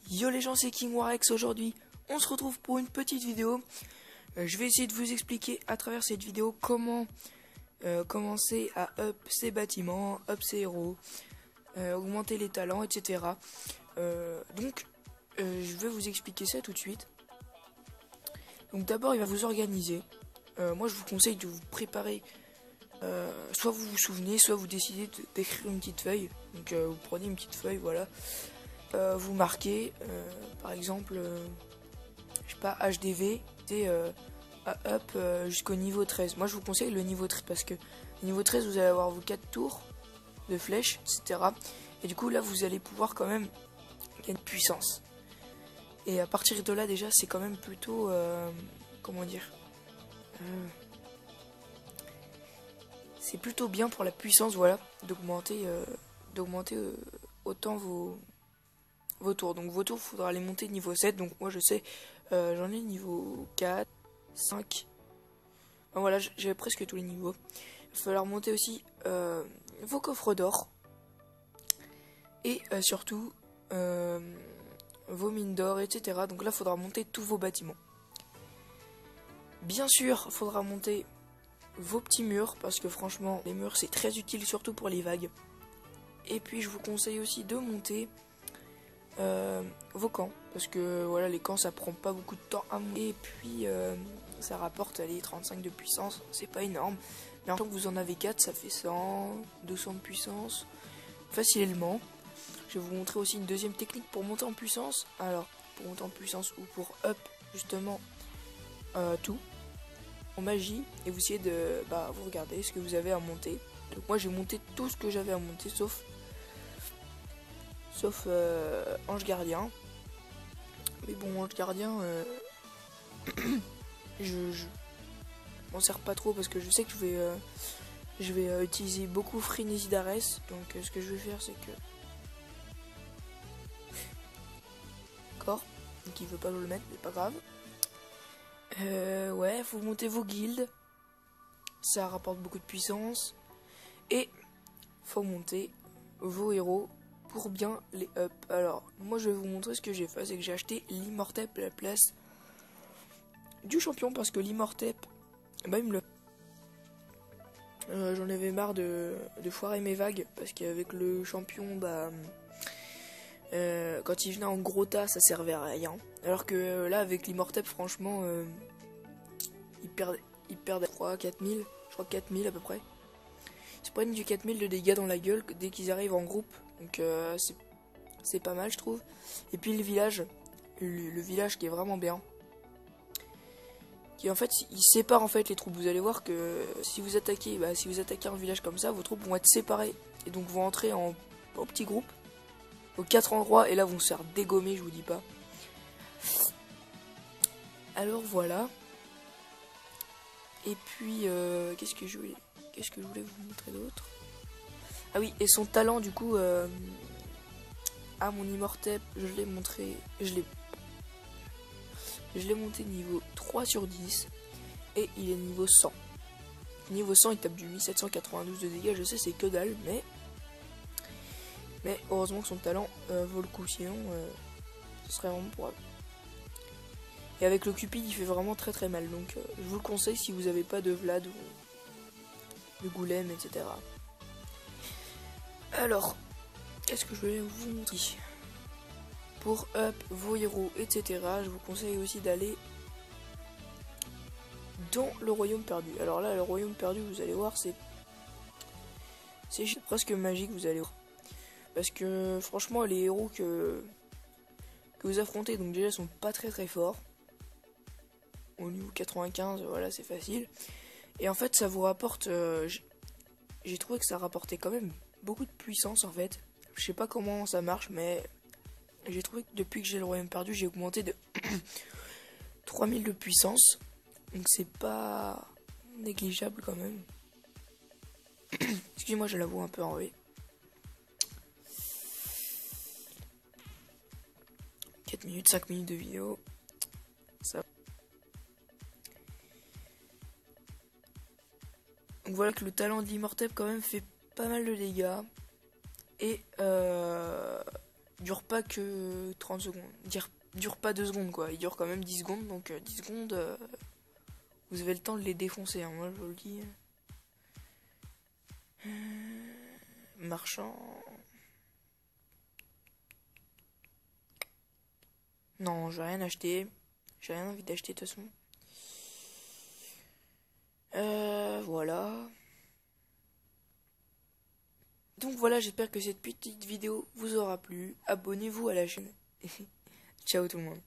Yo les gens, c'est King Warex. Aujourd'hui on se retrouve pour une petite vidéo. Je vais essayer de vous expliquer à travers cette vidéo comment commencer à up ses bâtiments, up ses héros, augmenter les talents, etc. Je vais vous expliquer ça tout de suite. Donc d'abord il va vous organiser. Moi je vous conseille de vous préparer. Soit vous vous souvenez, soit vous décidez d'écrire une petite feuille. Donc vous prenez une petite feuille, voilà. Vous marquez, par exemple, je sais pas, HDV, c'est up jusqu'au niveau 13. Moi je vous conseille le niveau 13 parce que au niveau 13 vous allez avoir vos 4 tours de flèches, etc. Et du coup là vous allez pouvoir quand même gagner de puissance. Et à partir de là déjà c'est quand même plutôt, comment dire, c'est plutôt bien pour la puissance, voilà, d'augmenter autant vos tours. Donc vos tours, il faudra les monter niveau 7. Donc moi je sais, j'en ai niveau 4, 5. Enfin, voilà, j'ai presque tous les niveaux. Il va falloir monter aussi vos coffres d'or. Et surtout vos mines d'or, etc. Donc là il faudra monter tous vos bâtiments. Bien sûr, il faudra monter vos petits murs, parce que franchement les murs c'est très utile, surtout pour les vagues. Et puis je vous conseille aussi de monter vos camps, parce que voilà, les camps ça prend pas beaucoup de temps à monter, et puis ça rapporte les 35 de puissance, c'est pas énorme, mais en tant que vous en avez 4 ça fait 100, 200 de puissance facilement. Je vais vous montrer aussi une deuxième technique pour monter en puissance. Alors pour monter en puissance ou pour up justement tout en magie, et vous essayez de vous regardez ce que vous avez à monter. Donc moi j'ai monté tout ce que j'avais à monter sauf Ange Gardien. Mais bon, Ange Gardien, je m'en sers pas trop parce que je sais que je vais utiliser beaucoup Frénésie d'Arès. Donc ce que je vais faire c'est que... D'accord, donc il veut pas le mettre, mais pas grave. Ouais, faut monter vos guildes. Ça rapporte beaucoup de puissance. Et faut monter vos héros pour bien les up. Alors moi je vais vous montrer ce que j'ai fait, c'est que j'ai acheté l'Immortep à la place du champion, parce que l'Immortep il me le j'en avais marre de foirer mes vagues, parce qu'avec le champion quand il venait en gros tas ça servait à rien, alors que là avec l'Immortep franchement il perdait 4000, je crois 4000 à peu près. Ils se prennent du 4000 de dégâts dans la gueule dès qu'ils arrivent en groupe. Donc c'est pas mal je trouve. Et puis le village qui est vraiment bien. Qui en fait il sépare en fait les troupes. Vous allez voir que si vous attaquez un village comme ça, vos troupes vont être séparées. Et donc vont entrer en petits groupes. Aux 4 endroits, et là vont se faire dégommer, je vous dis pas. Alors voilà. Et puis qu'est-ce que je voulais vous montrer d'autre? Ah oui, et son talent du coup à mon Immortep, je l'ai monté niveau 3 sur 10 et il est niveau 100. Niveau 100 il tape du 1792 de dégâts, je sais c'est que dalle, mais heureusement que son talent vaut le coup, sinon ce serait vraiment pour elle. Et avec le Cupid il fait vraiment très très mal, donc je vous le conseille si vous n'avez pas de Vlad ou de Goulem, etc. Alors, qu'est-ce que je voulais vous montrer? Pour up vos héros, etc., je vous conseille aussi d'aller dans le royaume perdu. Alors là, le royaume perdu, vous allez voir, c'est presque magique, vous allez voir. Parce que franchement, les héros que vous affrontez, donc déjà, sont pas très très forts. Au niveau 95, voilà, c'est facile. Et en fait, ça vous rapporte... j'ai trouvé que ça rapportait quand même beaucoup de puissance, en fait. Je sais pas comment ça marche, mais j'ai trouvé que depuis que j'ai le royaume perdu, j'ai augmenté de 3000 de puissance. Donc c'est pas négligeable quand même. Excusez-moi, je la vois un peu enrhumée. 4 minutes, 5 minutes de vidéo. Ça. Donc voilà que le talent de l'Immortep quand même fait pas mal de dégâts. Et dure pas que 30 secondes. Dure pas 2 secondes quoi. Il dure quand même 10 secondes. Donc 10 secondes, vous avez le temps de les défoncer. Hein, moi je vous le dis. Marchand. Non, j'ai rien acheté. J'ai rien envie d'acheter de toute façon. Voilà. Donc voilà, j'espère que cette petite vidéo vous aura plu. Abonnez-vous à la chaîne. Ciao tout le monde.